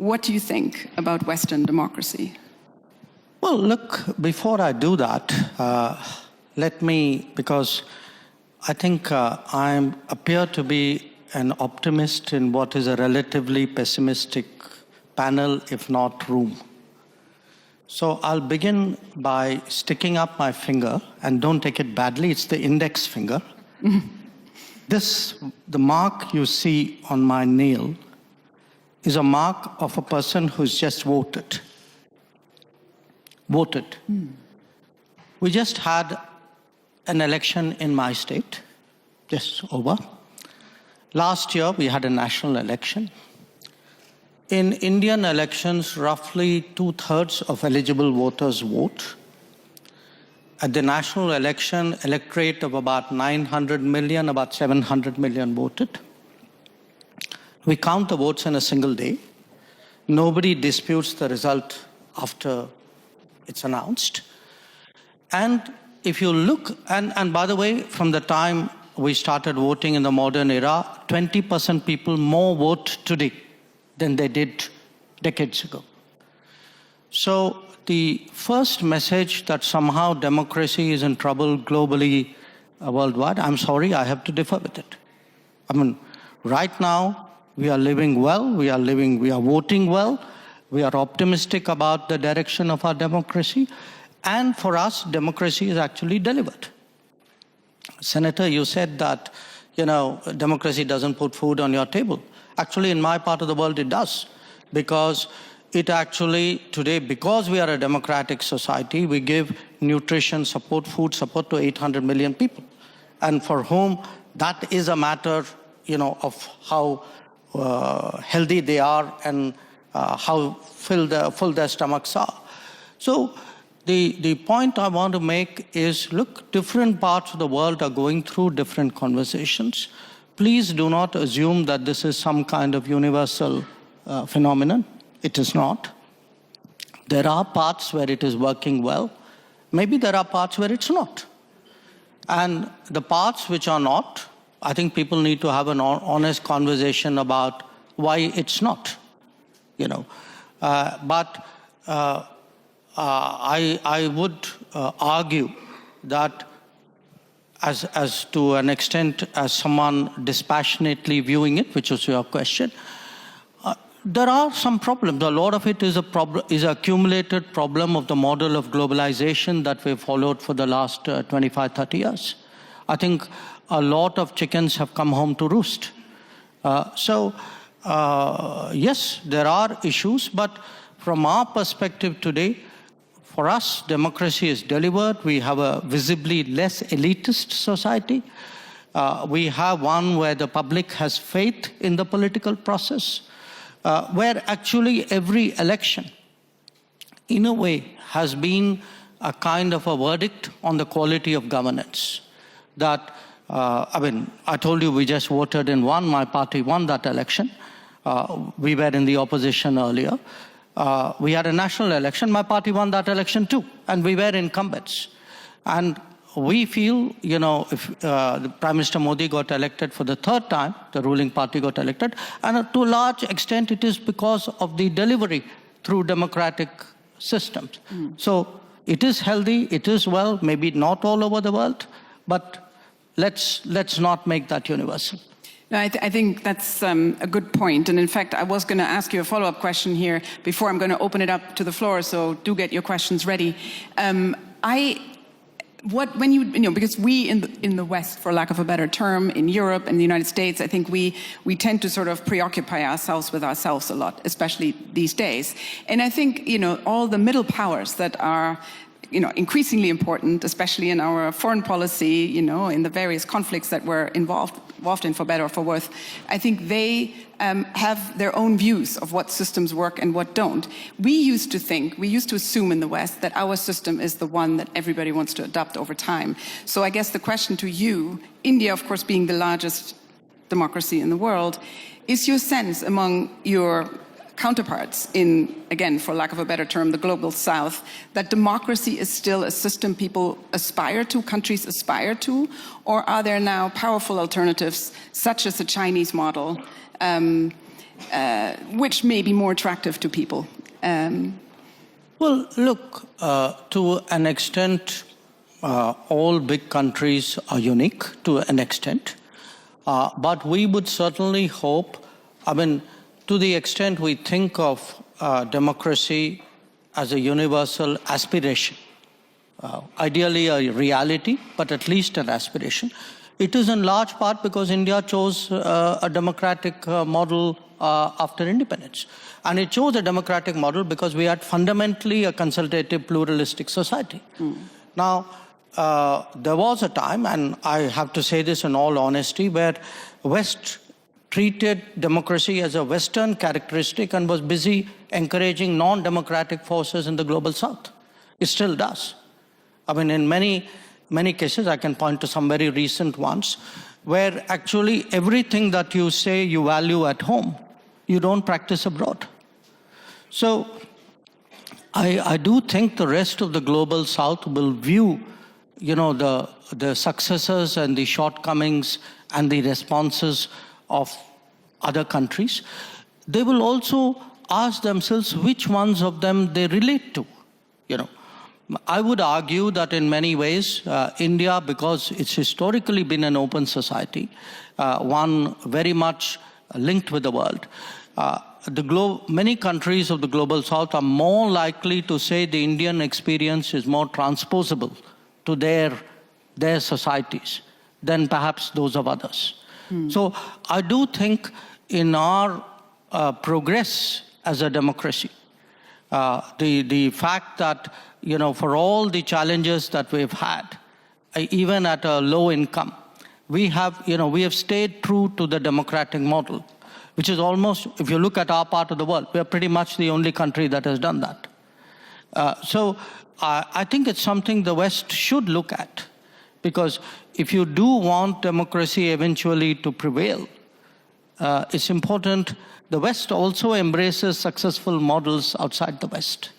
what do you think about Western democracy? Well, look, before I do that, let me, because I think I appear to be an optimist in what is a relatively pessimistic panel, if not room. So I'll begin by sticking up my finger, and don't take it badly, it's the index finger. The mark you see on my nail is a mark of a person who's just voted. We just had an election in my state, just over. Last year, we had a national election. In Indian elections, roughly 2/3 of eligible voters vote. At the national election, electorate of about 900 million, about 700 million voted. We count the votes in a single day. Nobody disputes the result after it's announced. And if you look, and by the way, from the time we started voting in the modern era, 20% people more vote today than they did decades ago. So the first message that somehow democracy is in trouble globally, worldwide, I'm sorry, I have to differ with it. I mean, right now, we are living well, we are voting well, we are optimistic about the direction of our democracy, and for us, democracy is actually delivered. Senator, you said that, democracy doesn't put food on your table. Actually, in my part of the world, it does. Because it actually, today, because we are a democratic society, we give nutrition support, food support to 800 million people. And for whom that is a matter, of how healthy they are and how full their stomachs are. So the point I want to make is, look, different parts of the world are going through different conversations. Please do not assume that this is some kind of universal phenomenon. It is not. There are parts where it is working well. Maybe there are parts where it's not. And the parts which are not, I think people need to have an honest conversation about why it's not. But I would argue that as to an extent as someone dispassionately viewing it, which was your question, there are some problems. A lot of it is an accumulated problem of the model of globalization that we've followed for the last 25, 30 years. I think a lot of chickens have come home to roost. Yes, there are issues, but from our perspective today, for us, democracy is delivered. We have a visibly less elitist society. We have one where the public has faith in the political process, where actually every election, in a way, has been a kind of a verdict on the quality of governance. That, I told you we just voted in one. My party won that election. We were in the opposition earlier. We had a national election. My party won that election too, and we were incumbents. And we feel, if the Prime Minister Modi got elected for the third time, the ruling party got elected, and to a large extent it is because of the delivery through democratic systems. So it is healthy, it is well, maybe not all over the world, but let's not make that universal. No, I think that's a good point. And in fact, I was going to ask you a follow-up question here before I'm going to open it up to the floor, so do get your questions ready. Because we in the West, for lack of a better term, in Europe and the United States, I think we tend to sort of preoccupy ourselves with ourselves a lot, especially these days. And I think, all the middle powers that are increasingly important, especially in our foreign policy, in the various conflicts that we're involved in, for better or for worse, I think they have their own views of what systems work and what don't. We used to assume in the West that our system is the one that everybody wants to adopt over time. So I guess the question to you, India, of course, being the largest democracy in the world, is your sense among your counterparts in, again, for lack of a better term, the global South, that democracy is still a system people aspire to, countries aspire to, or are there now powerful alternatives, such as the Chinese model, which may be more attractive to people? Well, look, to an extent, all big countries are unique to an extent. But we would certainly hope, I mean, to the extent we think of democracy as a universal aspiration, ideally a reality, but at least an aspiration. It is in large part because India chose a democratic model after independence. And it chose a democratic model because we had fundamentally a consultative, pluralistic society. Now, there was a time, and I have to say this in all honesty, where West treated democracy as a Western characteristic and was busy encouraging non-democratic forces in the global South. It still does. I mean, in many cases, I can point to some very recent ones, where actually everything that you say you value at home, you don't practice abroad. So I do think the rest of the global South will view, the successes and the shortcomings and the responses of other countries. They will also ask themselves which ones of them they relate to. I would argue that in many ways, India, because it's historically been an open society, one very much linked with the world, many countries of the global South are more likely to say the Indian experience is more transposable to their societies than perhaps those of others. So I do think in our progress as a democracy, the fact that, for all the challenges that we've had, even at a low income, we have stayed true to the democratic model, which is almost, if you look at our part of the world, we're pretty much the only country that has done that. So I think it's something the West should look at, because if you do want democracy eventually to prevail, it's important the West also embraces successful models outside the West.